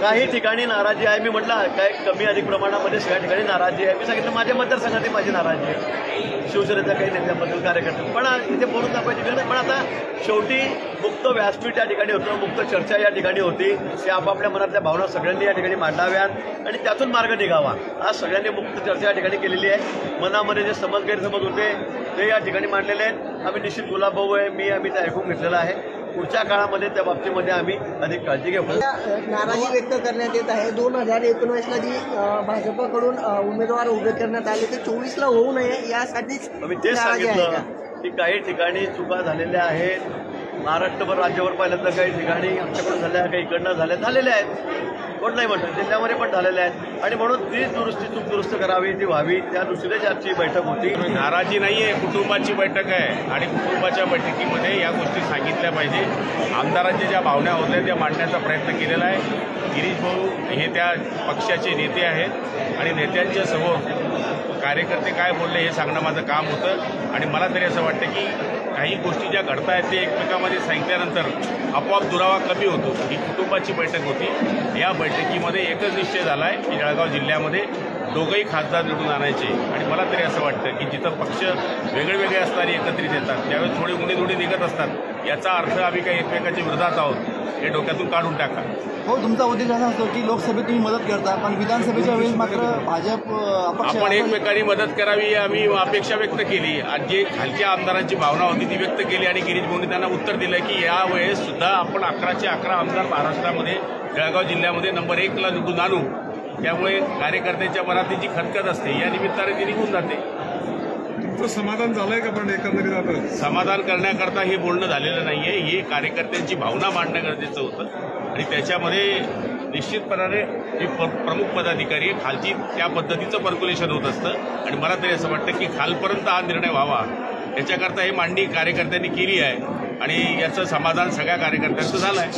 काही ठिकाणी नाराजी आहे. मी म्हटलं काय कमी अधिक प्रमाणामध्ये सगळ्या ठिकाणी नाराजी आहे. मी सांगितलं माझ्या मतदारसंघातही माझी नाराजी आहे शिवसेनेच्या काही नेत्यांबद्दल, कार्यकर्ते. पण इथे बोलून दाखवायची गरज नाही. पण आता शेवटी मुक्त व्यासपीठ या ठिकाणी होतं, मुक्त चर्चा या ठिकाणी होती. ते आपापल्या मनातल्या भावना सगळ्यांनी या ठिकाणी मांडाव्यात आणि त्यातून मार्ग निघावा. आज सगळ्यांनी मुक्त चर्चा या ठिकाणी केलेली आहे. मनामध्ये जे गैरसमज होते ते या ठिकाणी मांडलेले आहेत. आम्ही निश्चित गुलाबभाऊ आहे, आम्ही ते ऐकून घेतलेलं आहे. पुढच्या काळामध्ये त्या बाबतीमध्ये आम्ही अधिक काळजी घेऊ. नाराजी व्यक्त करण्यात येत आहे. 2019ला जी भाजपकडून उमेदवार उभे करण्यात आले ते 24ला होऊ नये यासाठीच आम्ही तेच सांगितलं की काही ठिकाणी चुका झालेल्या आहेत. महाराष्ट्रभर राज्यावर पाहिलं तर काही ठिकाणी आमच्याकडून झाल्या, काही इकडनं झालेल्या आहेत. कोण नाही म्हणतात, जिल्ह्यामध्ये पण झालेल्या आहेत. आणि म्हणून ती चूक दुरुस्त करावी, ती व्हावी, त्या दृष्टीने आजची बैठक होती. नाराजी नाही आहे, कुटुंबाची बैठक आहे आणि कुटुंबाच्या बैठकीमध्ये या गोष्टी सांगितल्या पाहिजे. आमदारांच्या ज्या भावना होत्या त्या मांडण्याचा प्रयत्न केलेला आहे. गिरीश भाऊ हे त्या पक्षाचे नेते आहेत आणि नेत्यांच्या समोर कार्यकर्ते काय बोलले हे सांगणं माझं काम होतं. आणि मला तरी असं वाटतं की काही गोष्टी ज्या घडत आहेत ते एकमेकांमध्ये सांगितल्यानंतर आपोआप दुरावा कमी होतो. ही कुटुंबाची बैठक होती. या बैठकीमध्ये एकच निश्चय झाला आहे की जळगाव जिल्ह्यामध्ये दोघंही खासदार निवडून आणायचे. आणि मला तरी असं वाटतं की जिथं पक्ष वेगळे असताना एकत्रित येतात त्यावेळेस थोडी उडी निघत असतात. याचा अर्थ आम्ही काही एकमेकांच्या विरोधात आहोत हे डोक्यातून काढून टाका. हो, तुमचा उद्देश असा असतो की लोकसभेत तुम्ही मदत करता, पण विधानसभेच्या वेळेस मात्र भाजप आपण एकमेकांनी मदत करावी आम्ही अपेक्षा व्यक्त केली. आज जे खालच्या आमदारांची भावना होती ती व्यक्त केली आणि गिरीश भाऊंनी त्यांना उत्तर दिलं की या वेळेस सुद्धा आपण 11चे 11 आमदार महाराष्ट्रामध्ये जळगाव जिल्ह्यामध्ये नंबर 1ला निवडून आणू. त्यामुळे कार्यकर्त्यांच्या मनात जी खतखत असते या निमित्ताने ती निघून जाते. तुमचं समाधान झालंय का? पण एकंदरीत समाधान करण्याकरता हे बोलणं झालेलं नाहीये. हे कार्यकर्त्यांची भावना मांडणं गरजेचं होतं आणि त्याच्यामध्ये निश्चितपणाने जे प्रमुख पदाधिकारी आहे खालची त्या पद्धतीचं पर्क्युलेशन होत असतं. आणि मला तरी असं वाटतं की खालपर्यंत हा निर्णय व्हावा याच्याकरता ही मांडणी कार्यकर्त्यांनी केली आहे आणि याचं समाधान सगळ्या कार्यकर्त्यांचं झालं आहे.